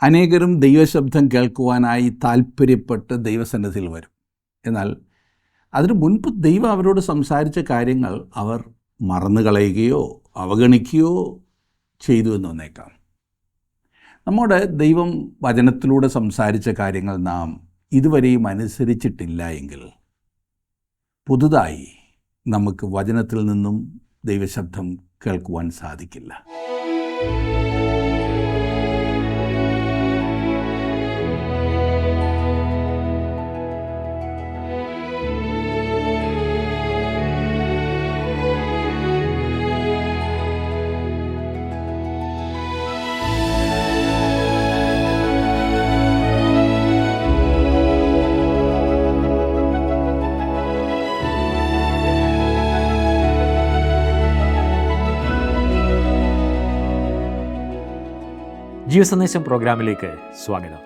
അനേകരും ദൈവശബ്ദം കേൾക്കുവാനായി താല്പര്യപ്പെട്ട് ദൈവസന്നിധിയിൽ വരും. എന്നാൽ അതിനു മുൻപ് ദൈവം അവരോട് സംസാരിച്ച കാര്യങ്ങൾ അവർ മറന്നുകളയുകയോ അവഗണിക്കുകയോ ചെയ്തു എന്ന് വന്നേക്കാം. നമ്മുടെ ദൈവം വചനത്തിലൂടെ സംസാരിച്ച കാര്യങ്ങൾ നാം ഇതുവരെയും അനുസരിച്ചിട്ടില്ല എങ്കിൽ പുതുതായി നമുക്ക് വചനത്തിൽ നിന്നും ദൈവശബ്ദം കേൾക്കുവാൻ സാധിക്കില്ല. ജീവസന്ദേശം പ്രോഗ്രാമിലേക്ക് സ്വാഗതം.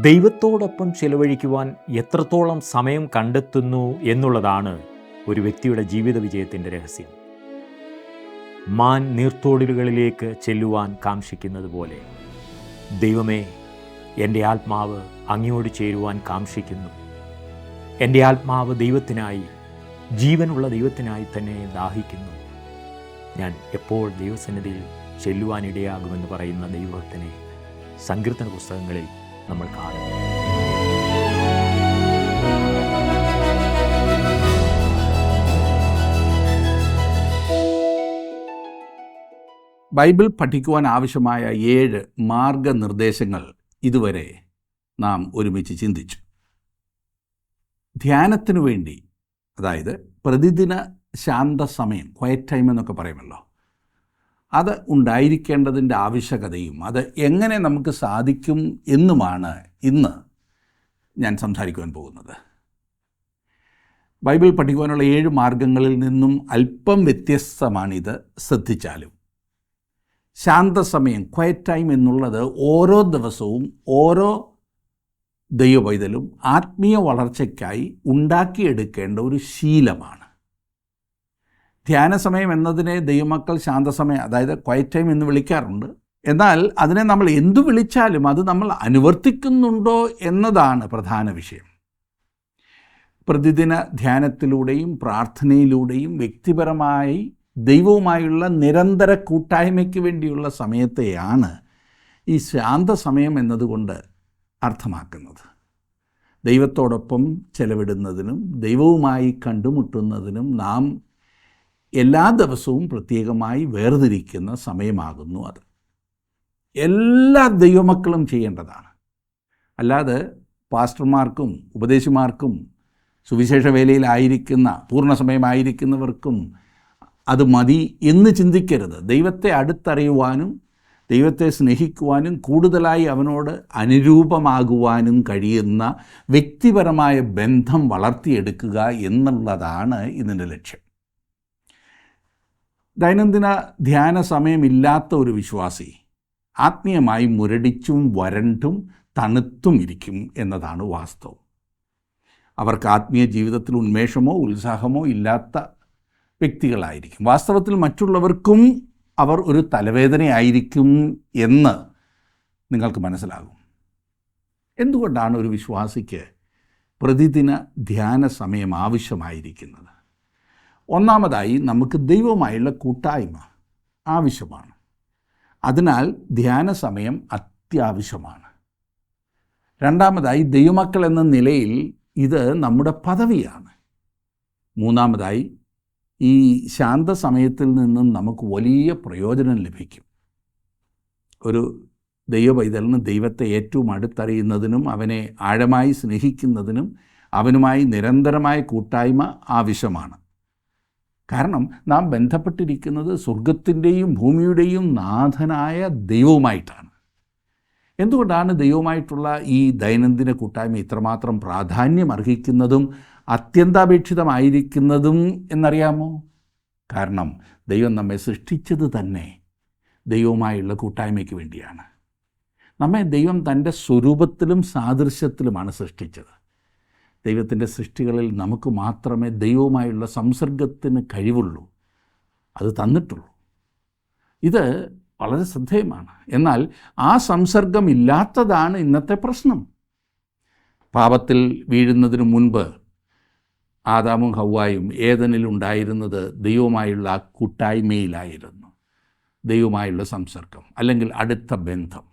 ദൈവത്തോടൊപ്പം ചെലവഴിക്കുവാൻ എത്രത്തോളം സമയം കണ്ടെത്തുന്നു എന്നുള്ളതാണ് ഒരു വ്യക്തിയുടെ ജീവിത വിജയത്തിൻ്റെ രഹസ്യം. മാൻ നീർത്തോടിലുകളിലേക്ക് ചെല്ലുവാൻ കാംക്ഷിക്കുന്നത് പോലെ ദൈവമേ, എൻ്റെ ആത്മാവ് അങ്ങയോട് ചേരുവാൻ കാംക്ഷിക്കുന്നു. എൻ്റെ ആത്മാവ് ദൈവത്തിനായി, ജീവനുള്ള ദൈവത്തിനായി തന്നെ ദാഹിക്കുന്നു. ഞാൻ എപ്പോൾ ദൈവസന്നിധിയിൽ ചെല്ലുവാനിടയാകുമെന്ന് പറയുന്ന ദൈവത്തിനെ സങ്കീർത്തന പുസ്തകങ്ങളിൽ നമ്മൾ കാണുന്നു. ബൈബിൾ പഠിക്കുവാൻ ആവശ്യമായ 7 മാർഗനിർദ്ദേശങ്ങൾ ഇതുവരെ നാം ഒരുമിച്ച് ചിന്തിച്ചു. ധ്യാനത്തിനു വേണ്ടി, അതായത് പ്രതിദിന ശാന്തസമയം, ക്വയറ്റ് ടൈം എന്നൊക്കെ പറയുമല്ലോ, അത് ഉണ്ടായിരിക്കേണ്ടതിൻ്റെ ആവശ്യകതയും അത് എങ്ങനെ നമുക്ക് സാധിക്കും എന്നുമാണ് ഇന്ന് ഞാൻ സംസാരിക്കുവാൻ പോകുന്നത്. ബൈബിൾ പഠിക്കുവാനുള്ള 7 മാർഗങ്ങളിൽ നിന്നും അല്പം വ്യത്യസ്തമാണിത്. ശ്രദ്ധിച്ചാലും ശാന്തസമയം, ക്വയറ്റ് ടൈം എന്നുള്ളത് ഓരോ ദിവസവും ഓരോ ദൈവപൈതലും ആത്മീയ വളർച്ചയ്ക്കായി ഉണ്ടാക്കിയെടുക്കേണ്ട ഒരു ശീലമാണ്. ധ്യാനസമയം എന്നതിനെ ദൈവമക്കൾ ശാന്തസമയം, അതായത് ക്വയറ്റ് ടൈം എന്ന് വിളിക്കാറുണ്ട്. എന്നാൽ അതിനെ നമ്മൾ എന്തു വിളിച്ചാലും അത് നമ്മൾ അനുവർത്തിക്കുന്നുണ്ടോ എന്നതാണ് പ്രധാന വിഷയം. പ്രതിദിന ധ്യാനത്തിലൂടെയും പ്രാർത്ഥനയിലൂടെയും വ്യക്തിപരമായി ദൈവവുമായുള്ള നിരന്തര കൂട്ടായ്മയ്ക്ക് വേണ്ടിയുള്ള സമയത്തെയാണ് ഈ ശാന്തസമയം എന്നതുകൊണ്ട് അർത്ഥമാക്കുന്നത്. ദൈവത്തോടൊപ്പം ചെലവിടുന്നതിനും ദൈവവുമായി കണ്ടുമുട്ടുന്നതിനും നാം എല്ലാ ദിവസവും പ്രത്യേകമായി വേർതിരിക്കുന്ന സമയമാകുന്നു അത്. എല്ലാ ദൈവമക്കളും ചെയ്യേണ്ടതാണ്. അല്ലാതെ പാസ്റ്റർമാർക്കും ഉപദേശിമാർക്കും സുവിശേഷ വേലയിലായിരിക്കുന്ന പൂർണ്ണസമയമായിരിക്കുന്നവർക്കും അത് മതി എന്ന് ചിന്തിക്കരുത്. ദൈവത്തെ അടുത്തറിയുവാനും ദൈവത്തെ സ്നേഹിക്കുവാനും കൂടുതലായി അവനോട് അനുരൂപമാകുവാനും കഴിയുന്ന വ്യക്തിപരമായ ബന്ധം വളർത്തിയെടുക്കുക എന്നുള്ളതാണ് ഇതിൻ്റെ ലക്ഷ്യം. ദൈനംദിന ധ്യാന സമയമില്ലാത്ത ഒരു വിശ്വാസി ആത്മീയമായി മുരടിച്ചും വരണ്ടും തണുത്തും ഇരിക്കും എന്നതാണ് വാസ്തവം. അവർക്ക് ആത്മീയ ജീവിതത്തിൽ ഉന്മേഷമോ ഉത്സാഹമോ ഇല്ലാത്ത വ്യക്തികളായിരിക്കും. വാസ്തവത്തിൽ മറ്റുള്ളവർക്കും അവർ ഒരു തലവേദനയായിരിക്കും എന്ന് നിങ്ങൾക്ക് മനസ്സിലാകും. എന്തുകൊണ്ടാണ് ഒരു വിശ്വാസിക്ക് പ്രതിദിന ധ്യാന സമയം ആവശ്യമായിരിക്കുന്നത്? ഒന്നാമതായി, നമുക്ക് ദൈവവുമായുള്ള കൂട്ടായ്മ ആവശ്യമാണ്. അതിനാൽ ധ്യാന സമയം അത്യാവശ്യമാണ്. രണ്ടാമതായി, ദൈവമക്കൾ എന്ന നിലയിൽ ഇത് നമ്മുടെ പദവിയാണ്. മൂന്നാമതായി, ഈ ശാന്തസമയത്തിൽ നിന്നും നമുക്ക് വലിയ പ്രയോജനം ലഭിക്കും. ഒരു ദൈവപൈതലിന് ദൈവത്തെ ഏറ്റവും അടുത്തറിയുന്നതിനും അവനെ ആഴമായി സ്നേഹിക്കുന്നതിനും അവനുമായി നിരന്തരമായ കൂട്ടായ്മ ആവശ്യമാണ്. കാരണം നാം ബന്ധപ്പെട്ടിരിക്കുന്നത് സ്വർഗത്തിൻ്റെയും ഭൂമിയുടെയും നാഥനായ ദൈവവുമായിട്ടാണ്. എന്തുകൊണ്ടാണ് ദൈവവുമായിട്ടുള്ള ഈ ദൈനംദിന കൂട്ടായ്മ ഇത്രമാത്രം പ്രാധാന്യം അർഹിക്കുന്നതും അത്യന്താപേക്ഷിതമായിരിക്കുന്നതും എന്നറിയാമോ? കാരണം ദൈവം നമ്മെ സൃഷ്ടിച്ചത് തന്നെ ദൈവവുമായുള്ള കൂട്ടായ്മയ്ക്ക് വേണ്ടിയാണ്. നമ്മെ ദൈവം തൻ്റെ സ്വരൂപത്തിലും സാദൃശ്യത്തിലുമാണ് സൃഷ്ടിച്ചത്. ദൈവത്തിൻ്റെ സൃഷ്ടികളിൽ നമുക്ക് മാത്രമേ ദൈവവുമായുള്ള സംസർഗത്തിന് കഴിവുള്ളൂ, അത് തന്നിട്ടുള്ളൂ. ഇത് വളരെ ശ്രദ്ധേയമാണ്. എന്നാൽ ആ സംസർഗമില്ലാത്തതാണ് ഇന്നത്തെ പ്രശ്നം. പാപത്തിൽ വീഴുന്നതിന് മുൻപ് ആദാമും ഹവ്വായും ഏദനിലുണ്ടായിരുന്നത് ദൈവവുമായുള്ള ആ കൂട്ടായ്മയിലായിരുന്നു. ദൈവവുമായുള്ള സംസർഗം അല്ലെങ്കിൽ അടുത്ത ബന്ധം.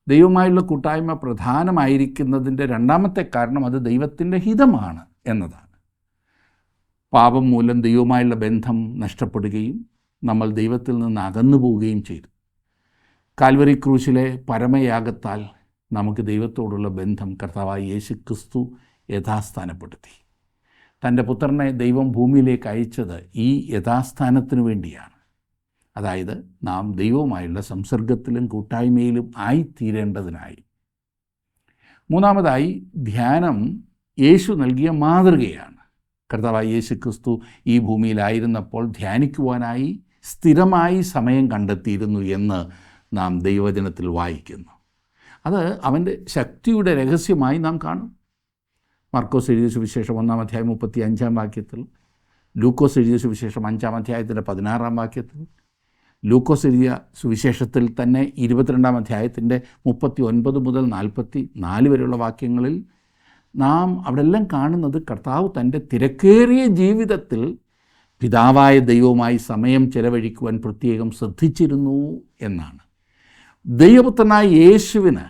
ദൈവവുമായുള്ള കൂട്ടായ്മ പ്രധാനമായിരിക്കുന്നതിൻ്റെ രണ്ടാമത്തെ കാരണം അത് ദൈവത്തിൻ്റെ ഹിതമാണ് എന്നതാണ്. പാപം മൂലം ദൈവവുമായുള്ള ബന്ധം നഷ്ടപ്പെടുകയും നമ്മൾ ദൈവത്തിൽ നിന്ന് അകന്നു പോവുകയും ചെയ്തു. കാൽവരി ക്രൂശിലെ പരമയാഗത്താൽ നമുക്ക് ദൈവത്തോടുള്ള ബന്ധം കർത്താവായ യേശു ക്രിസ്തു യഥാസ്ഥാനപ്പെടുത്തി. തൻ്റെ പുത്രനെ ദൈവം ഭൂമിയിലേക്ക് അയച്ചത് ഈ യഥാസ്ഥാനത്തിനു വേണ്ടിയാണ്. അതായത് നാം ദൈവവുമായുള്ള സംസർഗത്തിലും കൂട്ടായ്മയിലും ആയിത്തീരേണ്ടതിനായി. മൂന്നാമതായി, ധ്യാനം യേശു നൽകിയ മാതൃകയാണ്. കർത്താവായ യേശു ക്രിസ്തു ഈ ഭൂമിയിലായിരുന്നപ്പോൾ ധ്യാനിക്കുവാനായി സ്ഥിരമായി സമയം കണ്ടെത്തിയിരുന്നു എന്ന് നാം ദൈവവചനത്തിൽ വായിക്കുന്നു. അത് അവൻ്റെ ശക്തിയുടെ രഹസ്യമായി നാം കാണും. മർക്കോസ് എഴുതിയ സുവിശേഷം 1-ാം അധ്യായം 35-ാം വാക്യത്തിൽ, ലൂക്കോസ് എഴുതിയ സുവിശേഷം 5-ാം അധ്യായത്തിൻ്റെ 16-ാം വാക്യത്തിൽ, ലൂക്കോസ് എഴുതിയ സുവിശേഷത്തിൽ തന്നെ 22-ാം അധ്യായത്തിൻ്റെ 39 മുതൽ 44 വരെയുള്ള വാക്യങ്ങളിൽ നാം അവിടെല്ലാം കാണുന്നത് കർത്താവ് തൻ്റെ തിരക്കേറിയ ജീവിതത്തിൽ പിതാവായ ദൈവവുമായി സമയം ചെലവഴിക്കുവാൻ പ്രത്യേകം ശ്രദ്ധിച്ചിരുന്നു എന്നാണ്. ദൈവപുത്രനായ യേശുവിന്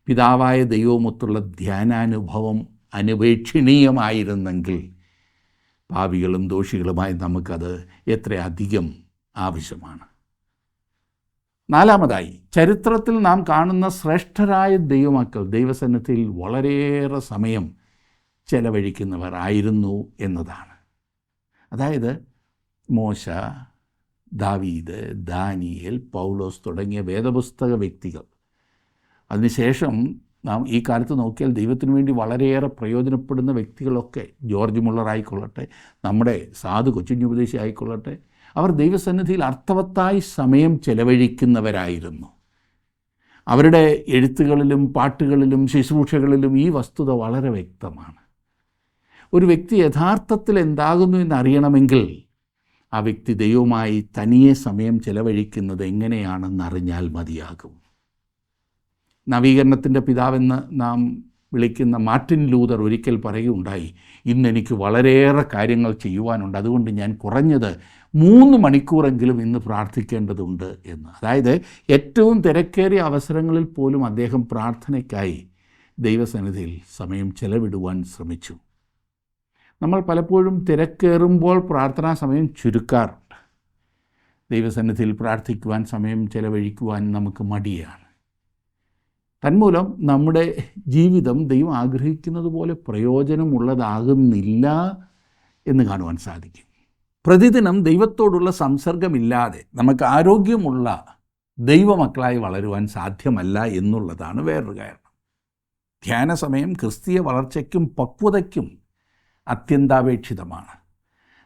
പിതാവായ ദൈവവുമൊത്തുള്ള ധ്യാനാനുഭവം അനുപേക്ഷണീയമായിരുന്നെങ്കിൽ പാപികളും ദോഷികളുമായി നമുക്കത് എത്രയധികം ആവശ്യമാണ്. നാലാമതായി, ചരിത്രത്തിൽ നാം കാണുന്ന ശ്രേഷ്ഠരായ ദൈവമക്കൾ ദൈവസന്നിധിയിൽ വളരെയേറെ സമയം ചെലവഴിക്കുന്നവർ ആയിരുന്നു എന്നതാണ്. അതായത് മോശ, ദാവീദ്, ദാനിയേൽ, പൗലോസ് തുടങ്ങിയ വേദപുസ്തക വ്യക്തികൾ. അതിനുശേഷം നാം ഈ കാലത്ത് നോക്കിയാൽ ദൈവത്തിനു വേണ്ടി വളരെയേറെ പ്രയോജനപ്പെടുന്ന വ്യക്തികളൊക്കെ, ജോർജ് മുള്ളർ ആയിക്കൊള്ളട്ടെ, നമ്മുടെ സാധു കൊച്ചുഞ്ഞുപദേശി ആയിക്കൊള്ളട്ടെ, അവർ ദൈവസന്നിധിയിൽ അർത്ഥവത്തായി സമയം ചെലവഴിക്കുന്നവരായിരുന്നു. അവരുടെ എഴുത്തുകളിലും പാട്ടുകളിലും ശുശ്രൂഷകളിലും ഈ വസ്തുത വളരെ വ്യക്തമാണ്. ഒരു വ്യക്തി യഥാർത്ഥത്തിൽ എന്താകുന്നു എന്നറിയണമെങ്കിൽ ആ വ്യക്തി ദൈവവുമായി തനിയെ സമയം ചെലവഴിക്കുന്നത് എങ്ങനെയാണെന്നറിഞ്ഞാൽ മതിയാകും. നവീകരണത്തിൻ്റെ പിതാവെന്ന് നാം വിളിക്കുന്ന മാർട്ടിൻ ലൂതർ ഒരിക്കൽ പറയുകയുണ്ടായി, ഇന്നെനിക്ക് വളരെയേറെ കാര്യങ്ങൾ ചെയ്യുവാനുണ്ട്, അതുകൊണ്ട് ഞാൻ കുറഞ്ഞത് 3 മണിക്കൂറെങ്കിലും ഇന്ന് പ്രാർത്ഥിക്കേണ്ടതുണ്ട് എന്ന്. അതായത് ഏറ്റവും തിരക്കേറിയ അവസരങ്ങളിൽ പോലും അദ്ദേഹം പ്രാർത്ഥനയ്ക്കായി ദൈവസന്നിധിയിൽ സമയം ചെലവിടുവാൻ ശ്രമിച്ചു. നമ്മൾ പലപ്പോഴും തിരക്കേറുമ്പോൾ പ്രാർത്ഥനാ സമയം ചുരുക്കാറുണ്ട്. ദൈവസന്നിധിയിൽ പ്രാർത്ഥിക്കുവാൻ സമയം ചെലവഴിക്കുവാൻ നമുക്ക് മടിയാണ്. തന്മൂലം നമ്മുടെ ജീവിതം ദൈവം ആഗ്രഹിക്കുന്നത് പോലെ പ്രയോജനമുള്ളതാകുന്നില്ല എന്ന് കാണുവാൻ സാധിക്കും. പ്രതിദിനം ദൈവത്തോടുള്ള സംസർഗമില്ലാതെ നമുക്ക് ആരോഗ്യമുള്ള ദൈവമക്കളായി വളരുവാൻ സാധ്യമല്ല എന്നുള്ളതാണ് വേറൊരു കാരണം. ധ്യാന സമയം ക്രിസ്തീയ വളർച്ചയ്ക്കും പക്വതയ്ക്കും അത്യന്താപേക്ഷിതമാണ്.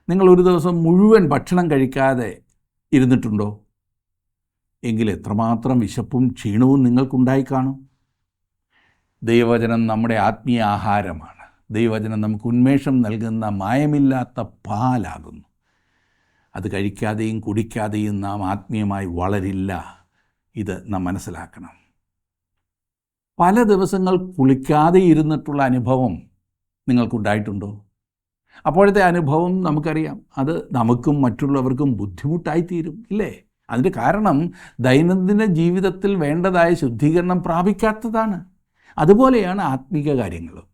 നിങ്ങൾ ഒരു ദിവസം മുഴുവൻ ഭക്ഷണം കഴിക്കാതെ ഇരുന്നിട്ടുണ്ടോ? എങ്കിൽ എത്രമാത്രം വിശപ്പും ക്ഷീണവും നിങ്ങൾക്കുണ്ടായി കാണും. ദൈവവചനം നമ്മുടെ ആത്മീയ ആഹാരമാണ്. ദൈവവചനം നമുക്ക് ഉന്മേഷം നൽകുന്ന മായമില്ലാത്ത പാലാകുന്നു. അത് കഴിക്കാതെയും കുടിക്കാതെയും നാം ആത്മീയമായി വളരില്ല. ഇത് നാം മനസ്സിലാക്കണം. പല ദിവസങ്ങൾ കുളിക്കാതെ ഇരുന്നിട്ടുള്ള അനുഭവം നിങ്ങൾക്കുണ്ടായിട്ടുണ്ടോ? അപ്പോഴത്തെ അനുഭവം നമുക്കറിയാം, അത് നമുക്കും മറ്റുള്ളവർക്കും ബുദ്ധിമുട്ടായിത്തീരും, ഇല്ലേ? അതിൻ്റെ കാരണം ദൈനംദിന ജീവിതത്തിൽ വേണ്ടതായ ശുദ്ധീകരണം പ്രാപിക്കാത്തതാണ്. അതുപോലെയാണ് ആത്മീക കാര്യങ്ങളും.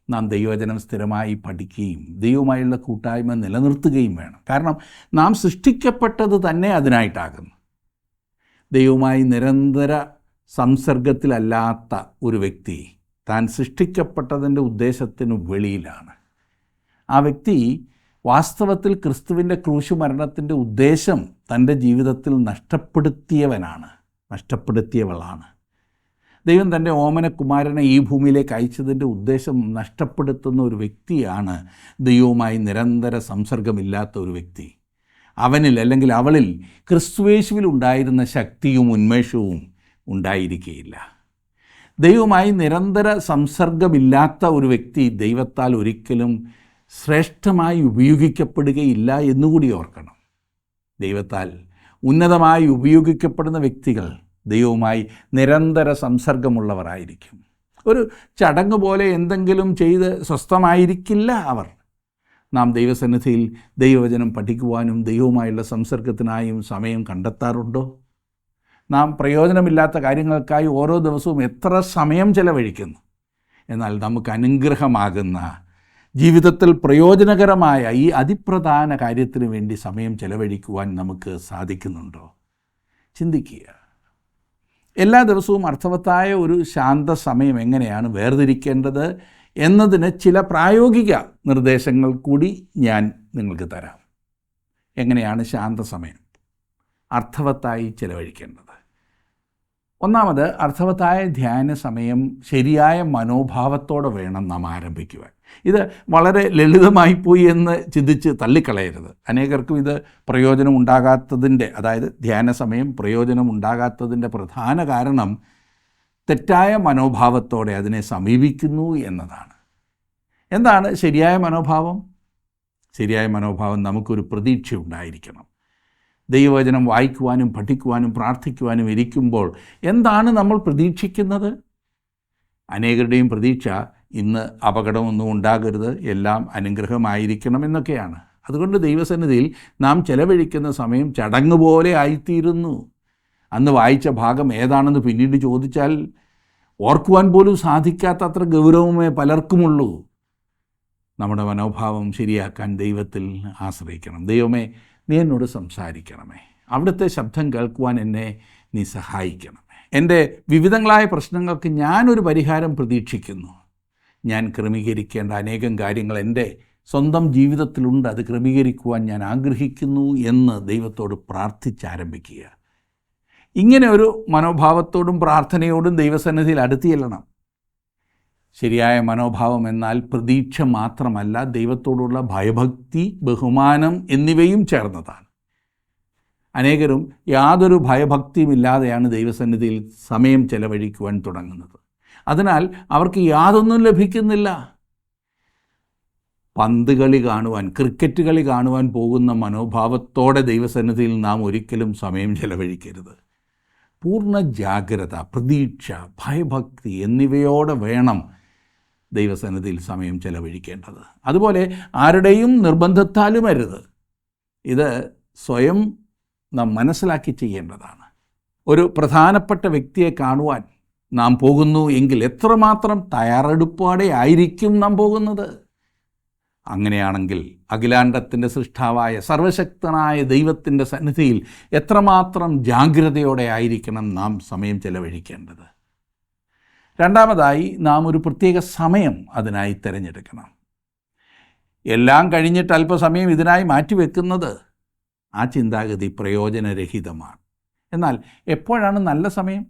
നാം ദൈവവചനം സ്ഥിരമായി പഠിക്കുകയും ദൈവവുമായുള്ള കൂട്ടായ്മ നിലനിർത്തുകയും വേണം. കാരണം നാം സൃഷ്ടിക്കപ്പെട്ടത് തന്നെ അതിനായിട്ടാകുന്നു. ദൈവവുമായി നിരന്തര സംസർഗത്തിലല്ലാത്ത ഒരു വ്യക്തി താൻ സൃഷ്ടിക്കപ്പെട്ടതിൻ്റെ ഉദ്ദേശത്തിന് വെളിയിലാണ്. ആ വ്യക്തി വാസ്തവത്തിൽ ക്രിസ്തുവിൻ്റെ ക്രൂശ് മരണത്തിൻ്റെ ഉദ്ദേശം തൻ്റെ ജീവിതത്തിൽ നഷ്ടപ്പെടുത്തിയവളാണ്. ദൈവം തൻ്റെ ഓമനകുമാരനെ ഈ ഭൂമിയിലേക്ക് അയച്ചതിൻ്റെ ഉദ്ദേശം നഷ്ടപ്പെടുത്തുന്ന ഒരു വ്യക്തിയാണ് ദൈവവുമായി നിരന്തര സംസർഗമില്ലാത്ത ഒരു വ്യക്തി. അവനിൽ അല്ലെങ്കിൽ അവളിൽ ക്രിസ്തുയേശുവിൽ ഉണ്ടായിരുന്ന ശക്തിയും ഉന്മേഷവും ഉണ്ടായിരിക്കുകയില്ല. ദൈവവുമായി നിരന്തര സംസർഗമില്ലാത്ത ഒരു വ്യക്തി ദൈവത്താൽ ഒരിക്കലും ശ്രേഷ്ഠമായി ഉപയോഗിക്കപ്പെടുകയില്ല എന്നുകൂടി ഓർക്കണം. ദൈവത്താൽ ഉന്നതമായി ഉപയോഗിക്കപ്പെടുന്ന വ്യക്തികൾ ദൈവവുമായി നിരന്തര സംസർഗമുള്ളവരായിരിക്കും. ഒരു ചടങ്ങ് പോലെ എന്തെങ്കിലും ചെയ്ത് സ്വസ്ഥമായിരിക്കില്ല അവർ. നാം ദൈവസന്നിധിയിൽ ദൈവവചനം പഠിക്കുവാനും ദൈവവുമായുള്ള സംസർഗത്തിനായും സമയം കണ്ടെത്താറുണ്ടോ? നാം പ്രയോജനമില്ലാത്ത കാര്യങ്ങൾക്കായി ഓരോ ദിവസവും എത്ര സമയം ചെലവഴിക്കുന്നു. എന്നാൽ നമുക്ക് അനുഗ്രഹമാകുന്ന ജീവിതത്തിൽ പ്രയോജനകരമായ ഈ അതിപ്രധാന കാര്യത്തിന് വേണ്ടി സമയം ചെലവഴിക്കുവാൻ നമുക്ക് സാധിക്കുന്നുണ്ടോ? ചിന്തിക്കുക. എല്ലാ ദിവസവും അർത്ഥവത്തായ ഒരു ശാന്ത സമയം എങ്ങനെയാണ് വേർതിരിക്കേണ്ടത് എന്നതിന് ചില പ്രായോഗിക നിർദ്ദേശങ്ങൾ കൂടി ഞാൻ നിങ്ങൾക്ക് തരാം. എങ്ങനെയാണ് ശാന്തസമയം അർത്ഥവത്തായി ചെലവഴിക്കേണ്ടത്? ഒന്നാമത്, അർത്ഥവത്തായ ധ്യാന സമയം ശരിയായ മനോഭാവത്തോടെ വേണം നാം ആരംഭിക്കുവാൻ. ഇത് വളരെ ലളിതമായിപ്പോയി എന്ന് ചിന്തിച്ച് തള്ളിക്കളയരുത്. അനേകർക്കും ഇത് പ്രയോജനമുണ്ടാകാത്തതിൻ്റെ, അതായത് ധ്യാന സമയം പ്രയോജനമുണ്ടാകാത്തതിൻ്റെ പ്രധാന കാരണം തെറ്റായ മനോഭാവത്തോടെ അതിനെ സമീപിക്കുന്നു എന്നതാണ്. എന്താണ് ശരിയായ മനോഭാവം? ശരിയായ മനോഭാവം നമുക്കൊരു പ്രതീക്ഷ ഉണ്ടായിരിക്കണം. ദൈവവചനം വായിക്കുവാനും പഠിക്കുവാനും പ്രാർത്ഥിക്കുവാനും ഇരിക്കുമ്പോൾ എന്താണ് നമ്മൾ പ്രതീക്ഷിക്കുന്നത്? അനേകരുടെയും പ്രതീക്ഷ ഇന്ന് അപകടമൊന്നും ഉണ്ടാകരുത്, എല്ലാം അനുഗ്രഹമായിരിക്കണം എന്നൊക്കെയാണ്. അതുകൊണ്ട് ദൈവസന്നിധിയിൽ നാം ചെലവഴിക്കുന്ന സമയം ചടങ്ങ് പോലെ ആയിത്തീരുന്നു. അന്ന് വായിച്ച ഭാഗം ഏതാണെന്ന് പിന്നീട് ചോദിച്ചാൽ ഓർക്കുവാൻ പോലും സാധിക്കാത്തത്ര ഗൗരവമേ പലർക്കുമുള്ളൂ. നമ്മുടെ മനോഭാവം ശരിയാക്കാൻ ദൈവത്തിൽ ആശ്രയിക്കണം. ദൈവമേ, നീ എന്നോട് സംസാരിക്കണമേ. അവിടുത്തെ ശബ്ദം കേൾക്കുവാൻ എന്നെ നീ സഹായിക്കണമേ. എൻ്റെ വിവിധങ്ങളായ പ്രശ്നങ്ങൾക്ക് ഞാനൊരു പരിഹാരം പ്രതീക്ഷിക്കുന്നു. ഞാൻ ക്രമീകരിക്കേണ്ട അനേകം കാര്യങ്ങൾ എൻ്റെ സ്വന്തം ജീവിതത്തിലുണ്ട്. അത് ക്രമീകരിക്കുവാൻ ഞാൻ ആഗ്രഹിക്കുന്നു എന്ന് ദൈവത്തോട് പ്രാർത്ഥിച്ചാരംഭിക്കുക. ഇങ്ങനെ ഒരു മനോഭാവത്തോടും പ്രാർത്ഥനയോടും ദൈവസന്നിധിയിൽ അടുത്ത് ചെല്ലണം. ശരിയായ മനോഭാവം എന്നാൽ പ്രതീക്ഷ മാത്രമല്ല, ദൈവത്തോടുള്ള ഭയഭക്തി, ബഹുമാനം എന്നിവയും ചേർന്നതാണ്. അനേകരും യാതൊരു ഭയഭക്തിയുമില്ലാതെയാണ് ദൈവസന്നിധിയിൽ സമയം ചെലവഴിക്കുവാൻ തുടങ്ങുന്നത്. അതിനാൽ അവർക്ക് യാതൊന്നും ലഭിക്കുന്നില്ല. പന്ത് കളി കാണുവാൻ, ക്രിക്കറ്റ് കളി കാണുവാൻ പോകുന്ന മനോഭാവത്തോടെ ദൈവസന്നിധിയിൽ നാം ഒരിക്കലും സമയം ചെലവഴിക്കരുത്. പൂർണ്ണ ജാഗ്രത, പ്രതീക്ഷ, ഭയഭക്തി എന്നിവയോടെ വേണം ദൈവസന്നിധിയിൽ സമയം ചെലവഴിക്കേണ്ടത്. അതുപോലെ ആരുടെയും നിർബന്ധത്താലും അരുത്. ഇത് സ്വയം നാം മനസ്സിലാക്കി ചെയ്യേണ്ടതാണ്. ഒരു പ്രധാനപ്പെട്ട വ്യക്തിയെ കാണുവാൻ നാം പോകുന്നു എങ്കിൽ എത്രമാത്രം തയ്യാറെടുപ്പോടെ ആയിരിക്കും നാം പോകുന്നത്? അങ്ങനെയാണെങ്കിൽ അഖിലാണ്ടത്തിൻ്റെ സൃഷ്ടാവായ സർവശക്തനായ ദൈവത്തിൻ്റെ സന്നിധിയിൽ എത്രമാത്രം ജാഗ്രതയോടെ ആയിരിക്കണം നാം സമയം ചെലവഴിക്കേണ്ടത്. രണ്ടാമതായി, നാം ഒരു പ്രത്യേക സമയം അതിനായി തിരഞ്ഞെടുക്കണം. എല്ലാം കഴിഞ്ഞിട്ട് അല്പസമയം ഇതിനായി മാറ്റിവെക്കുന്നത് ആ ചിന്താഗതി പ്രയോജനരഹിതമാണ്. എന്നാൽ എപ്പോഴാണ് നല്ല സമയം?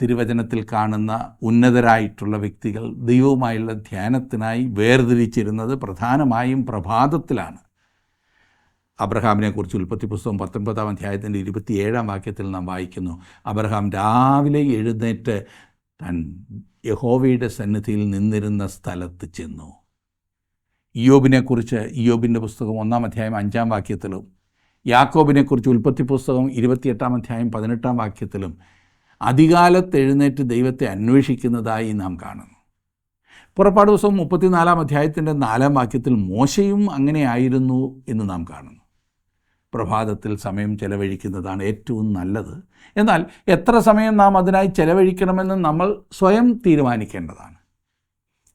തിരുവചനത്തിൽ കാണുന്ന ഉന്നതരായിട്ടുള്ള വ്യക്തികൾ ദൈവവുമായുള്ള ധ്യാനത്തിനായി വേർതിരിച്ചിരുന്നത് പ്രധാനമായും പ്രഭാതത്തിലാണ്. അബ്രഹാമിനെക്കുറിച്ച് ഉൽപ്പത്തി പുസ്തകം 19-ാം അധ്യായത്തിൻ്റെ 27-ാം വാക്യത്തിൽ നാം വായിക്കുന്നു, അബ്രഹാം രാവിലെ എഴുന്നേറ്റ് താൻ യഹോവയുടെ സന്നിധിയിൽ നിന്നിരുന്ന സ്ഥലത്ത് ചെന്നു. ഇയ്യോബിനെക്കുറിച്ച് ഇയ്യോബിൻ്റെ പുസ്തകം 1-ാം അധ്യായം 5-ാം വാക്യത്തിലും യാക്കോബിനെക്കുറിച്ച് ഉൽപ്പത്തി പുസ്തകം 28-ാം അധ്യായം 18-ാം വാക്യത്തിലും അതികാലത്ത് എഴുന്നേറ്റ് ദൈവത്തെ അന്വേഷിക്കുന്നതായി നാം കാണുന്നു. പുറപ്പാട് പുസ്തകം 34-ാം അധ്യായത്തിൻ്റെ 4-ാം വാക്യത്തിൽ മോശയും അങ്ങനെയായിരുന്നു എന്ന് നാം കാണുന്നു. പ്രഭാതത്തിൽ സമയം ചെലവഴിക്കുന്നതാണ് ഏറ്റവും നല്ലത്. എന്നാൽ എത്ര സമയം നാം അതിനായി ചെലവഴിക്കണമെന്ന് നമ്മൾ സ്വയം തീരുമാനിക്കേണ്ടതാണ്.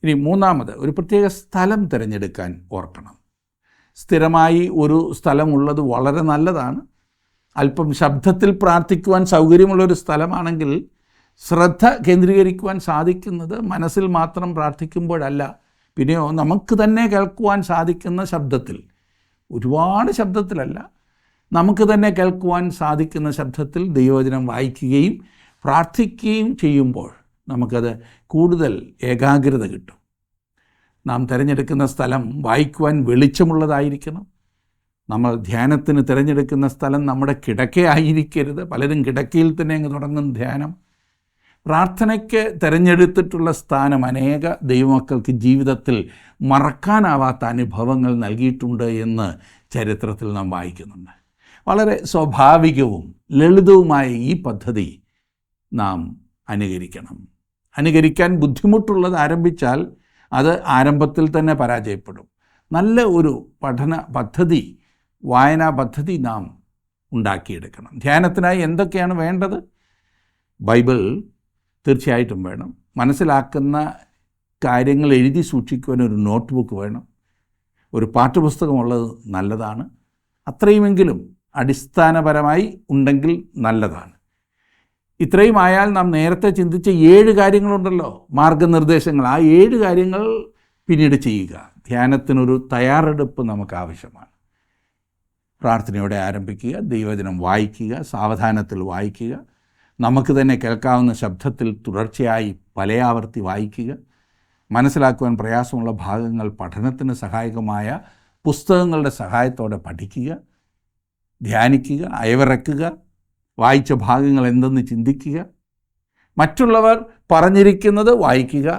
ഇനി മൂന്നാമത്, ഒരു പ്രത്യേക സ്ഥലം തിരഞ്ഞെടുക്കാൻ ഓർക്കണം. സ്ഥിരമായി ഒരു സ്ഥലമുള്ളത് വളരെ നല്ലതാണ്. അല്പം ശബ്ദത്തിൽ പ്രാർത്ഥിക്കുവാൻ സൗകര്യമുള്ളൊരു സ്ഥലമാണെങ്കിൽ ശ്രദ്ധ കേന്ദ്രീകരിക്കുവാൻ സാധിക്കുന്നത് മനസ്സിൽ മാത്രം പ്രാർത്ഥിക്കുമ്പോഴല്ല, പിന്നെയോ നമുക്ക് തന്നെ കേൾക്കുവാൻ സാധിക്കുന്ന ശബ്ദത്തിൽ, ഒരുപാട് ശബ്ദത്തിലല്ല, നമുക്ക് തന്നെ കേൾക്കുവാൻ സാധിക്കുന്ന ശബ്ദത്തിൽ ദൈവവചനം വായിക്കുകയും പ്രാർത്ഥിക്കുകയും ചെയ്യുമ്പോൾ നമുക്കത് കൂടുതൽ ഏകാഗ്രത കിട്ടും. നാം തിരഞ്ഞെടുക്കുന്ന സ്ഥലം വായിക്കുവാൻ വെളിച്ചമുള്ളതായിരിക്കണം. നമ്മൾ ധ്യാനത്തിന് തിരഞ്ഞെടുക്കുന്ന സ്ഥലം നമ്മുടെ കിടക്കയായിരിക്കരുത്. പലരും കിടക്കയിൽ തന്നെ അങ്ങ് തുടങ്ങും ധ്യാനം. പ്രാർത്ഥനയ്ക്ക് തിരഞ്ഞെടുത്തിട്ടുള്ള സ്ഥാനം അനേക ദൈവമക്കൾക്ക് ജീവിതത്തിൽ മറക്കാനാവാത്ത അനുഭവങ്ങൾ നൽകിയിട്ടുണ്ട് എന്ന് ചരിത്രത്തിൽ നാം വായിക്കുന്നുണ്ട്. വളരെ സ്വാഭാവികവും ലളിതവുമായ ഈ പദ്ധതി നാം അനുകരിക്കണം. അനുകരിക്കാൻ ബുദ്ധിമുട്ടുള്ളത് ആരംഭിച്ചാൽ അത് ആരംഭത്തിൽ തന്നെ പരാജയപ്പെടും. നല്ല ഒരു പഠന പദ്ധതി, വായനാ പദ്ധതി നാം ഉണ്ടാക്കിയെടുക്കണം. ധ്യാനത്തിനായി എന്തൊക്കെയാണ് വേണ്ടത്? ബൈബിൾ തീർച്ചയായിട്ടും വേണം. മനസ്സിലാക്കുന്ന കാര്യങ്ങൾ എഴുതി സൂക്ഷിക്കുവാൻ ഒരു നോട്ട് ബുക്ക് വേണം. ഒരു പാഠ്യപുസ്തകമുള്ളത് നല്ലതാണ്. അത്രയുമെങ്കിലും അടിസ്ഥാനപരമായി ഉണ്ടെങ്കിൽ നല്ലതാണ്. ഇത്രയും ആയാൽ നാം നേരത്തെ ചിന്തിച്ച 7 കാര്യങ്ങളുണ്ടല്ലോ, മാർഗനിർദ്ദേശങ്ങൾ. ആ 7 കാര്യങ്ങൾ പിന്നീട് ചെയ്യുക. ധ്യാനത്തിനൊരു തയ്യാറെടുപ്പ് നമുക്ക് ആവശ്യമാണ്. പ്രാർത്ഥനയോടെ ആരംഭിക്കുക, ദൈവവചനം വായിക്കുക, സാവധാനത്തിൽ വായിക്കുക, നമുക്ക് തന്നെ കേൾക്കാവുന്ന ശബ്ദത്തിൽ തുടർച്ചയായി പലയാവർത്തി വായിക്കുക, മനസ്സിലാക്കുവാൻ പ്രയാസമുള്ള ഭാഗങ്ങൾ പഠനത്തിന് സഹായകമായ പുസ്തകങ്ങളുടെ സഹായത്തോടെ പഠിക്കുക, ധ്യാനിക്കുക, അയവിറക്കുക, വായിച്ച ഭാഗങ്ങൾ എന്തെന്ന് ചിന്തിക്കുക, മറ്റുള്ളവർ പറഞ്ഞിരിക്കുന്നത് വായിക്കുക.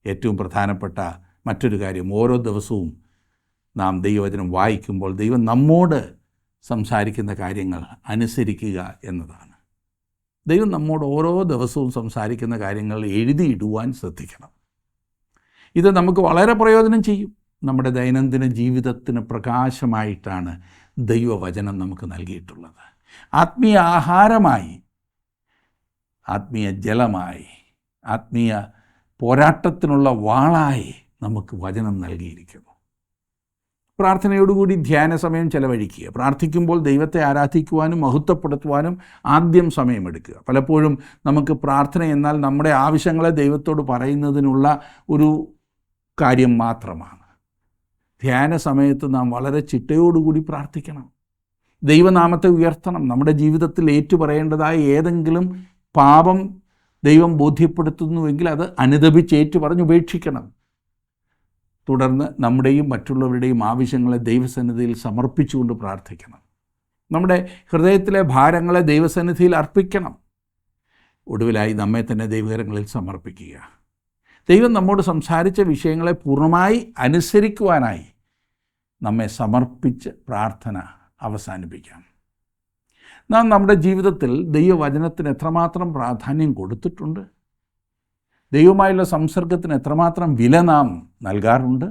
ഏറ്റവും പ്രധാനപ്പെട്ട മറ്റൊരു കാര്യം, ഓരോ ദിവസവും നാം ദൈവവചനം വായിക്കുമ്പോൾ ദൈവം നമ്മോട് സംസാരിക്കുന്ന കാര്യങ്ങൾ അനുസരിക്കുക എന്നതാണ്. ദൈവം നമ്മോട് ഓരോ ദിവസവും സംസാരിക്കുന്ന കാര്യങ്ങൾ എഴുതിയിടുവാൻ ശ്രദ്ധിക്കണം. ഇത് നമുക്ക് വളരെ പ്രയോജനം ചെയ്യും. നമ്മുടെ ദൈനംദിന ജീവിതത്തിന് പ്രകാശമായിട്ടാണ് ദൈവവചനം നമുക്ക് നൽകിയിട്ടുള്ളത്. ആത്മീയ ആഹാരമായി, ആത്മീയ ജലമായി, ആത്മീയ പോരാട്ടത്തിനുള്ള വാളായി നമുക്ക് വചനം നൽകിയിരിക്കുന്നു. പ്രാർത്ഥനയോടുകൂടി ധ്യാന സമയം ചെലവഴിക്കുക. പ്രാർത്ഥിക്കുമ്പോൾ ദൈവത്തെ ആരാധിക്കുവാനും മഹത്വപ്പെടുത്തുവാനും ആദ്യം സമയമെടുക്കുക. പലപ്പോഴും നമുക്ക് പ്രാർത്ഥന എന്നാൽ നമ്മുടെ ആവശ്യങ്ങളെ ദൈവത്തോട് പറയുന്നതിനുള്ള ഒരു കാര്യം മാത്രമാണ്. ധ്യാന സമയത്ത് നാം വളരെ ചിട്ടയോടുകൂടി പ്രാർത്ഥിക്കണം. ദൈവനാമത്തെ ഉയർത്തണം. നമ്മുടെ ജീവിതത്തിൽ ഏറ്റുപറയേണ്ടതായ ഏതെങ്കിലും പാപം ദൈവം ബോധ്യപ്പെടുത്തുന്നുവെങ്കിൽ അത് അനുദപിച്ച് ഏറ്റുപറഞ്ഞ് ഉപേക്ഷിക്കണം. തുടർന്ന് നമ്മുടെയും മറ്റുള്ളവരുടെയും ആവശ്യങ്ങളെ ദൈവസന്നിധിയിൽ സമർപ്പിച്ചുകൊണ്ട് പ്രാർത്ഥിക്കണം. നമ്മുടെ ഹൃദയത്തിലെ ഭാരങ്ങളെ ദൈവസന്നിധിയിൽ അർപ്പിക്കണം. ഒടുവിലായി നമ്മെ തന്നെ ദൈവകരങ്ങളിൽ സമർപ്പിക്കുക. ദൈവം നമ്മോട് സംസാരിച്ച വിഷയങ്ങളെ പൂർണ്ണമായി അനുസരിക്കുവാനായി നമ്മെ സമർപ്പിച്ച് പ്രാർത്ഥന അവസാനിപ്പിക്കാം. നാം നമ്മുടെ ജീവിതത്തിൽ ദൈവവചനത്തിന് എത്രമാത്രം പ്രാധാന്യം കൊടുത്തിട്ടുണ്ട്? ദൈവമായുള്ള സംസർഗത്തിന് എത്രമാത്രം വില നാം നൽകാറുണ്ട്?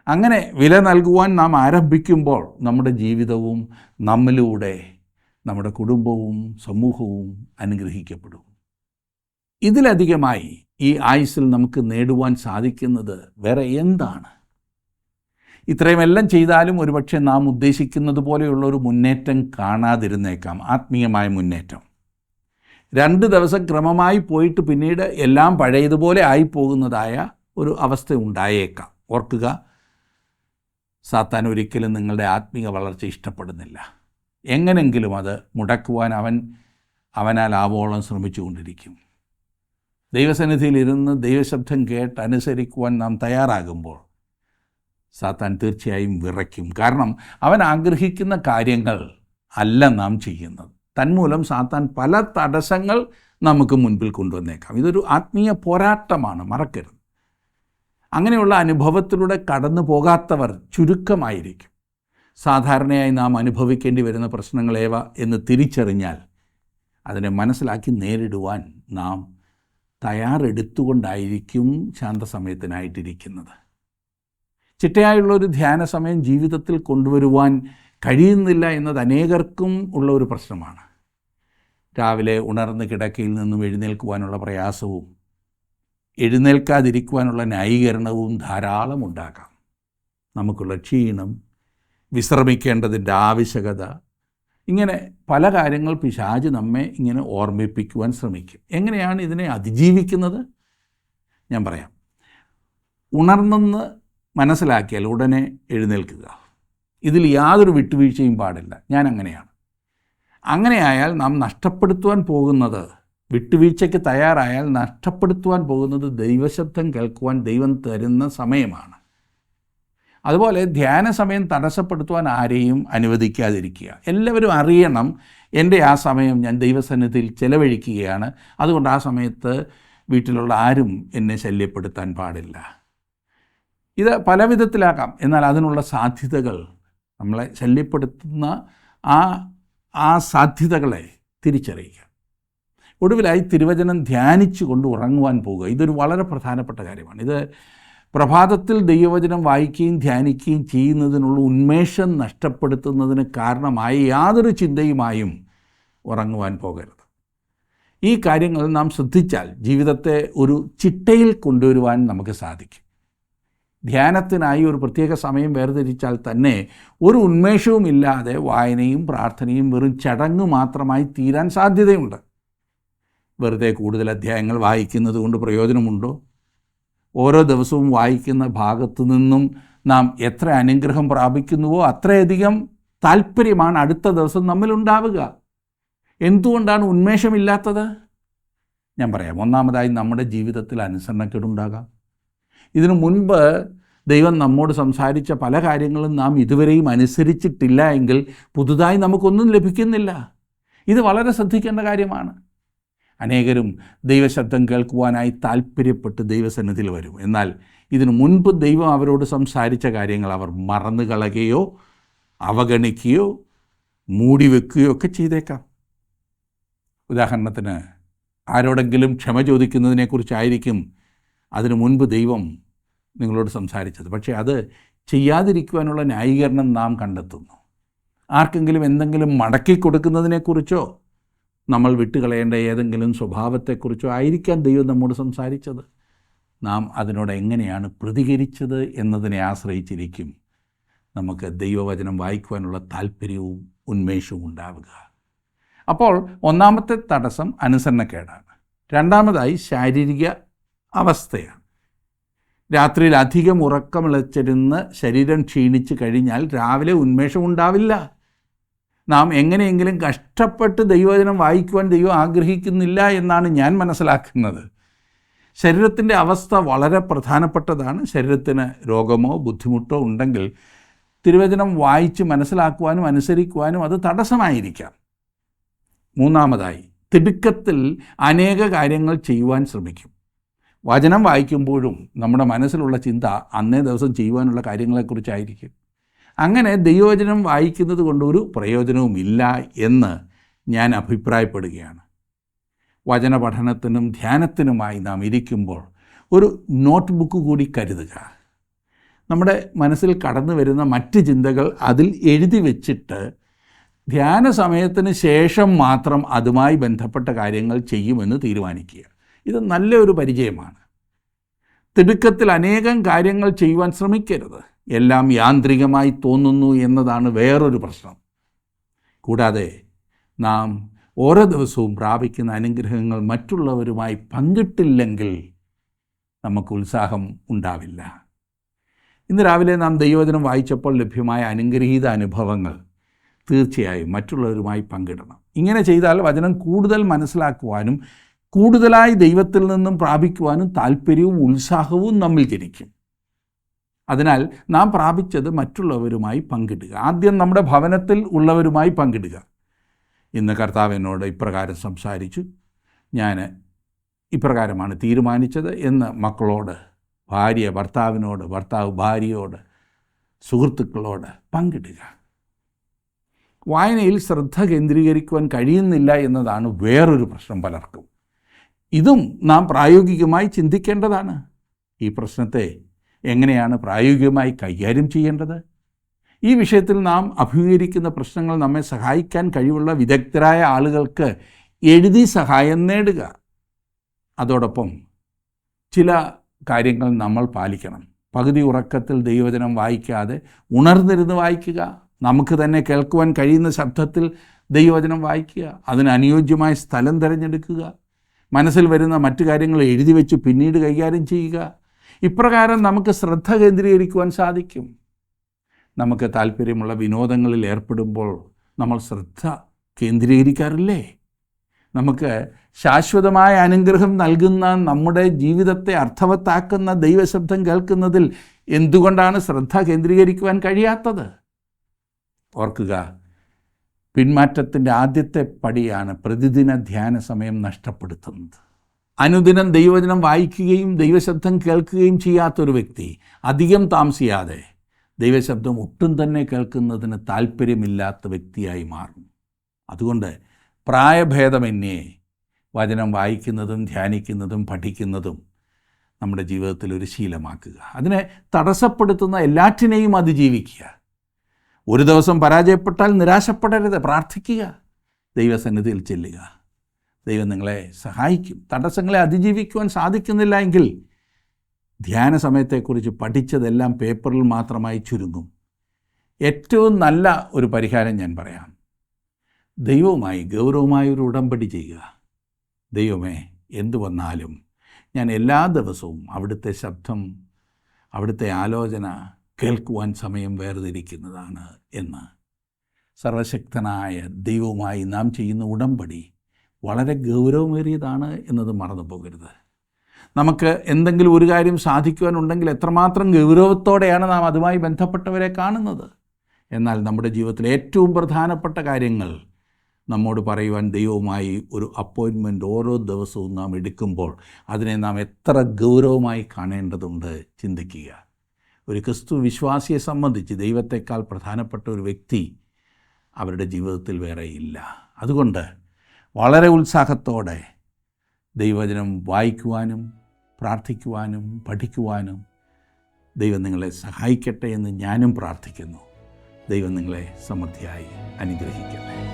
അങ്ങനെ വില നൽകുവാൻ നാം ആരംഭിക്കുമ്പോൾ നമ്മുടെ ജീവിതവും നമ്മിലൂടെ നമ്മുടെ കുടുംബവും സമൂഹവും അനുഗ്രഹിക്കപ്പെടും. ഇതിലധികമായി ഈ ആയുസ്സിൽ നമുക്ക് നേടുവാൻ സാധിക്കുന്നത് വേറെ എന്താണ്? ഇത്രയുമെല്ലാം ചെയ്താലും ഒരുപക്ഷെ നാം ഉദ്ദേശിക്കുന്നത് പോലെയുള്ള ഒരു മുന്നേറ്റം കാണാതിരുന്നേക്കാം. ആത്മീയമായ മുന്നേറ്റം 2 ദിവസം ക്രമമായി പോയിട്ട് പിന്നീട് എല്ലാം പഴയതുപോലെ ആയിപ്പോകുന്നതായ ഒരു അവസ്ഥ ഉണ്ടായേക്കാം. ഓർക്കുക, സാത്താൻ ഒരിക്കലും നിങ്ങളുടെ ആത്മീയ വളർച്ച ഇഷ്ടപ്പെടുന്നില്ല. എങ്ങനെങ്കിലും അത് മുടക്കുവാൻ അവനാൽ ആവോളം ശ്രമിച്ചുകൊണ്ടിരിക്കും. ദൈവസന്നിധിയിൽ ഇരുന്ന് ദൈവശബ്ദം കേട്ട് അനുസരിക്കുവാൻ നാം തയ്യാറാകുമ്പോൾ സാത്താൻ തീർച്ചയായും വിറയ്ക്കും. കാരണം അവൻ ആഗ്രഹിക്കുന്ന കാര്യങ്ങൾ അല്ല നാം ചെയ്യുന്നത്. തന്മൂലം സാത്താൻ പല തടസ്സങ്ങൾ നമുക്ക് മുൻപിൽ കൊണ്ടുവന്നേക്കാം. ഇതൊരു ആത്മീയ പോരാട്ടമാണ്, മറക്കരുത്. അങ്ങനെയുള്ള അനുഭവത്തിലൂടെ കടന്നു പോകാത്തവർ ചുരുക്കമായിരിക്കും. സാധാരണയായി നാം അനുഭവിക്കേണ്ടി വരുന്ന പ്രശ്നങ്ങളേവ എന്ന് തിരിച്ചറിഞ്ഞാൽ അതിനെ മനസ്സിലാക്കി നേരിടുവാൻ നാം തയ്യാറെടുത്തുകൊണ്ടായിരിക്കും ശാന്തസമയത്തിനായിട്ടിരിക്കുന്നത്. ചിട്ടയായുള്ളൊരു ധ്യാന സമയം ജീവിതത്തിൽ കൊണ്ടുവരുവാൻ കഴിയുന്നില്ല എന്നത് അനേകർക്കും ഉള്ള ഒരു പ്രശ്നമാണ്. രാവിലെ ഉണർന്ന് കിടക്കയിൽ നിന്നും എഴുന്നേൽക്കുവാനുള്ള പ്രയാസവും എഴുന്നേൽക്കാതിരിക്കുവാനുള്ള ന്യായീകരണവും ധാരാളം ഉണ്ടാകാം. നമുക്കുള്ള ക്ഷീണം, വിശ്രമിക്കേണ്ടതിൻ്റെ ആവശ്യകത, ഇങ്ങനെ പല കാര്യങ്ങൾ പിശാച് നമ്മെ ഇങ്ങനെ ഓർമ്മിപ്പിക്കുവാൻ ശ്രമിക്കും. എങ്ങനെയാണ് ഇതിനെ അതിജീവിക്കുന്നത്? ഞാൻ പറയാം. ഉണർന്നെന്ന് മനസ്സിലാക്കിയാൽ ഉടനെ എഴുന്നേൽക്കുക. ഇതിൽ യാതൊരു വിട്ടുവീഴ്ചയും പാടില്ല. ഞാൻ അങ്ങനെയാണ്. അങ്ങനെയായാൽ നാം നഷ്ടപ്പെടുത്തുവാൻ പോകുന്നത്, വിട്ടുവീഴ്ചയ്ക്ക് തയ്യാറായാൽ നഷ്ടപ്പെടുത്തുവാൻ പോകുന്നത് ദൈവശബ്ദം കേൾക്കുവാൻ ദൈവം തരുന്ന സമയമാണ്. അതുപോലെ ധ്യാന സമയം തടസ്സപ്പെടുത്തുവാൻ ആരെയും അനുവദിക്കാതിരിക്കുക. എല്ലാവരും അറിയണം, എൻ്റെ ആ സമയം ഞാൻ ദൈവസന്നിധിയിൽ ചെലവഴിക്കുകയാണ്, അതുകൊണ്ട് ആ സമയത്ത് വീട്ടിലുള്ള ആരും എന്നെ ശല്യപ്പെടുത്താൻ പാടില്ല. ഇത് പല വിധത്തിലാകാം. എന്നാൽ അതിനുള്ള സാധ്യതകൾ, നമ്മളെ ശല്യപ്പെടുത്തുന്ന ആ സാധ്യതകളെ തിരിച്ചറിയുക. ഒടുവിലായി തിരുവചനം ധ്യാനിച്ചു കൊണ്ട് ഉറങ്ങുവാൻ പോവുക. ഇതൊരു വളരെ പ്രധാനപ്പെട്ട കാര്യമാണ്. ഇത് പ്രഭാതത്തിൽ ദൈവവചനം വായിക്കുകയും ധ്യാനിക്കുകയും ചെയ്യുന്നതിനുള്ള ഉന്മേഷം നഷ്ടപ്പെടുത്തുന്നതിന് കാരണമായ യാതൊരു ചിന്തയുമായും ഉറങ്ങുവാൻ പോകരുത്. ഈ കാര്യങ്ങൾ നാം ശ്രദ്ധിച്ചാൽ ജീവിതത്തെ ഒരു ചിട്ടയിൽ കൊണ്ടുവരുവാൻ നമുക്ക് സാധിക്കും. ധ്യാനത്തിനായി ഒരു പ്രത്യേക സമയം വേർതിരിച്ചാൽ തന്നെ ഒരു ഉന്മേഷവും ഇല്ലാതെ വായനയും പ്രാർത്ഥനയും വെറും ചടങ്ങ് മാത്രമായി തീരാൻ സാധ്യതയുണ്ട്. വെറുതെ കൂടുതൽ അധ്യായങ്ങൾ വായിക്കുന്നത് കൊണ്ട് പ്രയോജനമുണ്ടോ? ഓരോ ദിവസവും വായിക്കുന്ന ഭാഗത്തു നിന്നും നാം എത്ര അനുഗ്രഹം പ്രാപിക്കുന്നുവോ അത്രയധികം താല്പര്യമാണ് അടുത്ത ദിവസം നമ്മിലുണ്ടാവുക. എന്തുകൊണ്ടാണ് ഉന്മേഷമില്ലാത്തത്? ഞാൻ പറയാം. ഒന്നാമതായി നമ്മുടെ ജീവിതത്തിൽ അനുസരണക്കേടുണ്ടാകാം. ഇതിനു മുൻപ് ദൈവം നമ്മോട് സംസാരിച്ച പല കാര്യങ്ങളും നാം ഇതുവരെയും അനുസരിച്ചിട്ടില്ല എങ്കിൽ പുതുതായി നമുക്കൊന്നും ലഭിക്കുന്നില്ല. ഇത് വളരെ ശ്രദ്ധിക്കേണ്ട കാര്യമാണ്. അനേകരും ദൈവശബ്ദം കേൾക്കുവാനായി താല്പര്യപ്പെട്ട് ദൈവസന്നിധിയിൽ വരും. എന്നാൽ ഇതിനു മുൻപ് ദൈവം അവരോട് സംസാരിച്ച കാര്യങ്ങൾ അവർ മറന്നു കളയുകയോ അവഗണിക്കുകയോ മൂടിവെക്കുകയോ ഒക്കെ ചെയ്തേക്കാം. ഉദാഹരണത്തിന്, ആരോടെങ്കിലും ക്ഷമ ചോദിക്കുന്നതിനെക്കുറിച്ചായിരിക്കും അതിനു മുൻപ് ദൈവം നിങ്ങളോട് സംസാരിച്ചത്. പക്ഷേ അത് ചെയ്യാതിരിക്കുവാനുള്ള ന്യായീകരണം നാം കണ്ടെത്തുന്നു. ആർക്കെങ്കിലും എന്തെങ്കിലും മടക്കി കൊടുക്കുന്നതിനെക്കുറിച്ചോ നമ്മൾ വിട്ടുകളയേണ്ട ഏതെങ്കിലും സ്വഭാവത്തെക്കുറിച്ചോ ആയിരിക്കാം ദൈവം നമ്മോട് സംസാരിച്ചത്. നാം അതിനോട് എങ്ങനെയാണ് പ്രതികരിച്ചത് എന്നതിനെ ആശ്രയിച്ചിരിക്കും നമുക്ക് ദൈവവചനം വായിക്കുവാനുള്ള താല്പര്യവും ഉന്മേഷവും ഉണ്ടാവുക. അപ്പോൾ ഒന്നാമത്തെ തടസ്സം അനുസരണക്കേടാണ്. രണ്ടാമതായി ശാരീരിക അവസ്ഥയാണ്. രാത്രിയിൽ അധികം ഉറക്കമിളച്ചിരുന്ന് ശരീരം ക്ഷീണിച്ച് കഴിഞ്ഞാൽ രാവിലെ ഉന്മേഷം ഉണ്ടാവില്ല. നാം എങ്ങനെയെങ്കിലും കഷ്ടപ്പെട്ട് ദൈവവചനം വായിക്കുവാൻ ദൈവം ആഗ്രഹിക്കുന്നില്ല എന്നാണ് ഞാൻ മനസ്സിലാക്കുന്നത്. ശരീരത്തിൻ്റെ അവസ്ഥ വളരെ പ്രധാനപ്പെട്ടതാണ്. ശരീരത്തിന് രോഗമോ ബുദ്ധിമുട്ടോ ഉണ്ടെങ്കിൽ തിരുവചനം വായിച്ച് മനസ്സിലാക്കുവാനും അനുസരിക്കുവാനും അത് തടസ്സമായിരിക്കാം. മൂന്നാമതായി, തിടുക്കത്തിൽ അനേക കാര്യങ്ങൾ ചെയ്യുവാൻ ശ്രമിക്കും. വചനം വായിക്കുമ്പോഴും നമ്മുടെ മനസ്സിലുള്ള ചിന്ത അന്നേ ദിവസം ചെയ്യുവാനുള്ള കാര്യങ്ങളെക്കുറിച്ചായിരിക്കും. അങ്ങനെ ദൈവവചനം വായിക്കുന്നത് കൊണ്ടൊരു പ്രയോജനവുമില്ല എന്ന് ഞാൻ അഭിപ്രായപ്പെടുകയാണ്. വചന പഠനത്തിനും ധ്യാനത്തിനുമായി നാം ഇരിക്കുമ്പോൾ ഒരു നോട്ട് ബുക്ക് കൂടി കരുതുക. നമ്മുടെ മനസ്സിൽ കടന്നു വരുന്ന മറ്റ് ചിന്തകൾ അതിൽ എഴുതി വച്ചിട്ട് ധ്യാന സമയത്തിന് ശേഷം മാത്രം അതുമായി ബന്ധപ്പെട്ട കാര്യങ്ങൾ ചെയ്യുമെന്ന് തീരുമാനിക്കുക. ഇത് നല്ലൊരു പരിചയമാണ്. തിടുക്കത്തിൽ അനേകം കാര്യങ്ങൾ ചെയ്യുവാൻ ശ്രമിക്കരുത്. എല്ലാം യാന്ത്രികമായി തോന്നുന്നു എന്നതാണ് വേറൊരു പ്രശ്നം. കൂടാതെ നാം ഓരോ ദിവസവും പ്രാപിക്കുന്ന അനുഗ്രഹങ്ങൾ മറ്റുള്ളവരുമായി പങ്കിട്ടില്ലെങ്കിൽ നമുക്ക് ഉത്സാഹം ഉണ്ടാവില്ല. ഇന്ന് രാവിലെ നാം ദൈവവചനം വായിച്ചപ്പോൾ ലഭ്യമായ അനുഗ്രഹീത അനുഭവങ്ങൾ തീർച്ചയായും മറ്റുള്ളവരുമായി പങ്കിടണം. ഇങ്ങനെ ചെയ്താൽ വചനം കൂടുതൽ മനസ്സിലാക്കുവാനും കൂടുതലായി ദൈവത്തിൽ നിന്നും പ്രാപിക്കുവാനും താല്പര്യവും ഉത്സാഹവും നമ്മിൽ ജനിക്കും. അതിനാൽ നാം പ്രാപിച്ചത് മറ്റുള്ളവരുമായി പങ്കിടുക. ആദ്യം നമ്മുടെ ഭവനത്തിൽ ഉള്ളവരുമായി പങ്കിടുക. ഇന്ന് കർത്താവ് എന്നോട് ഇപ്രകാരം സംസാരിച്ചു, ഞാൻ ഇപ്രകാരമാണ് തീരുമാനിച്ചത് എന്ന് മക്കളോട്, ഭാര്യ ഭർത്താവിനോട്, ഭർത്താവ് ഭാര്യയോട്, സുഹൃത്തുക്കളോട് പങ്കിടുക. വായനയിൽ ശ്രദ്ധ കേന്ദ്രീകരിക്കുവാൻ കഴിയുന്നില്ല എന്നതാണ് വേറൊരു പ്രശ്നം പലർക്കും. ഇതും നാം പ്രായോഗികമായി ചിന്തിക്കേണ്ടതാണ്. ഈ പ്രശ്നത്തെ എങ്ങനെയാണ് പ്രായോഗികമായി കൈകാര്യം ചെയ്യേണ്ടത്? ഈ വിഷയത്തിൽ നാം അഭിമുഖീകരിക്കുന്ന പ്രശ്നങ്ങൾ നമ്മെ സഹായിക്കാൻ കഴിവുള്ള വിദഗ്ധരായ ആളുകൾക്ക് എഴുതി സഹായം നേടുക. അതോടൊപ്പം ചില കാര്യങ്ങൾ നമ്മൾ പാലിക്കണം. പകുതി ഉറക്കത്തിൽ ദൈവവചനം വായിക്കാതെ ഉണർന്നിരുന്ന് വായിക്കുക. നമുക്ക് തന്നെ കേൾക്കുവാൻ കഴിയുന്ന ശബ്ദത്തിൽ ദൈവവചനം വായിക്കുക. അതിന് അനുയോജ്യമായ സ്ഥലം തിരഞ്ഞെടുക്കുക. മനസ്സിൽ വരുന്ന മറ്റു കാര്യങ്ങൾ എഴുതി വെച്ച് പിന്നീട് കൈകാര്യം ചെയ്യുക. ഇപ്രകാരം നമുക്ക് ശ്രദ്ധ കേന്ദ്രീകരിക്കുവാൻ സാധിക്കും. നമുക്ക് താല്പര്യമുള്ള വിനോദങ്ങളിൽ ഏർപ്പെടുമ്പോൾ നമ്മൾ ശ്രദ്ധ കേന്ദ്രീകരിക്കാറില്ലേ? നമുക്ക് ശാശ്വതമായ അനുഗ്രഹം നൽകുന്ന, നമ്മുടെ ജീവിതത്തെ അർത്ഥവത്താക്കുന്ന ദൈവശബ്ദം കേൾക്കുന്നതിൽ എന്തുകൊണ്ടാണ് ശ്രദ്ധ കേന്ദ്രീകരിക്കുവാൻ കഴിയാത്തത്? ഓർക്കുക, പിന്മാറ്റത്തിൻ്റെ ആദ്യത്തെ പടിയാണ് പ്രതിദിന ധ്യാന സമയം നഷ്ടപ്പെടുത്തുന്നത്. അനുദിനം ദൈവവചനം വായിക്കുകയും ദൈവശബ്ദം കേൾക്കുകയും ചെയ്യാത്തൊരു വ്യക്തി അധികം താമസിയാതെ ദൈവശബ്ദം ഒട്ടും തന്നെ കേൾക്കുന്നതിന് താല്പര്യമില്ലാത്ത വ്യക്തിയായി മാറും. അതുകൊണ്ട് പ്രായഭേദമന്യേ വചനം വായിക്കുന്നതും ധ്യാനിക്കുന്നതും പഠിക്കുന്നതും നമ്മുടെ ജീവിതത്തിൽ ഒരു ശീലമാക്കുക. അതിനെ തടസ്സപ്പെടുത്തുന്ന എല്ലാറ്റിനെയും അതിജീവിക്കുക. ഒരു ദിവസം പരാജയപ്പെട്ടാൽ നിരാശപ്പെടരുത്, പ്രാർത്ഥിക്കുക, ദൈവസന്നിധിയിൽ ചെല്ലുക. ദൈവം നിങ്ങളെ സഹായിക്കും. തടസ്സങ്ങളെ അതിജീവിക്കുവാൻ സാധിക്കുന്നില്ല എങ്കിൽ ധ്യാന സമയത്തെക്കുറിച്ച് പഠിച്ചതെല്ലാം പേപ്പറിൽ മാത്രമായി ചുരുങ്ങും. ഏറ്റവും നല്ല ഒരു പരിഹാരം ഞാൻ പറയാം. ദൈവവുമായി ഗൗരവമായ ഒരു ഉടമ്പടി ചെയ്യുക. ദൈവമേ, എന്തു വന്നാലും ഞാൻ എല്ലാ ദിവസവും അവിടുത്തെ ശബ്ദം, അവിടുത്തെ ആലോചന കേൾക്കുവാൻ സമയം വേർതിരിക്കുന്നതാണ് എന്ന്. സർവശക്തനായ ദൈവവുമായി നാം ചെയ്യുന്ന ഉടമ്പടി വളരെ ഗൗരവമേറിയതാണ് എന്നത് മറന്നു പോകരുത്. നമുക്ക് എന്തെങ്കിലും ഒരു കാര്യം സാധിക്കുവാനുണ്ടെങ്കിൽ എത്രമാത്രം ഗൗരവത്തോടെയാണ് നാം അതുമായി ബന്ധപ്പെട്ടവരെ കാണുന്നത്. എന്നാൽ നമ്മുടെ ജീവിതത്തിലെ ഏറ്റവും പ്രധാനപ്പെട്ട കാര്യങ്ങൾ നമ്മോട് പറയുവാൻ ദൈവവുമായി ഒരു അപ്പോയിൻമെൻറ്റ് ഓരോ ദിവസവും നാം എടുക്കുമ്പോൾ അതിനെ നാം എത്ര ഗൗരവമായി കാണേണ്ടതുണ്ട് ചിന്തിക്കുക. ഒരു ക്രിസ്തു വിശ്വാസിയെ സംബന്ധിച്ച് ദൈവത്തെക്കാൾ പ്രധാനപ്പെട്ട ഒരു വ്യക്തി അവരുടെ ജീവിതത്തിൽ വേറെ ഇല്ല. അതുകൊണ്ട് വളരെ ഉത്സാഹത്തോടെ ദൈവവചനം വായിക്കുവാനും പ്രാർത്ഥിക്കുവാനും പഠിക്കുവാനും ദൈവം നിങ്ങളെ സഹായിക്കട്ടെ എന്ന് ഞാനും പ്രാർത്ഥിക്കുന്നു. ദൈവം നിങ്ങളെ സമൃദ്ധിയായി അനുഗ്രഹിക്കട്ടെ.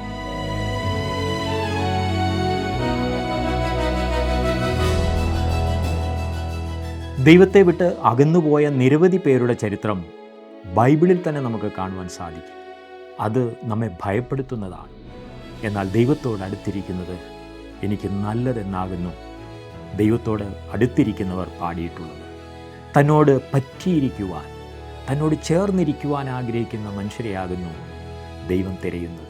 ദൈവത്തെ വിട്ട് അകന്നുപോയ നിരവധി പേരുടെ ചരിത്രം ബൈബിളിൽ തന്നെ നമുക്ക് കാണുവാൻ സാധിക്കും. അത് നമ്മെ ഭയപ്പെടുത്തുന്നതാണ്. എന്നാൽ ദൈവത്തോട് അടുത്തിരിക്കുന്നത് എനിക്ക് നല്ലതെന്നാകുന്നു ദൈവത്തോട് അടുത്തിരിക്കുന്നവർ പാടിയിട്ടുള്ളത്. തന്നോട് പറ്റിയിരിക്കുവാൻ, തന്നോട് ചേർന്നിരിക്കുവാൻ ആഗ്രഹിക്കുന്ന മനുഷ്യരെയാകുന്നു ദൈവം തിരയുന്നത്.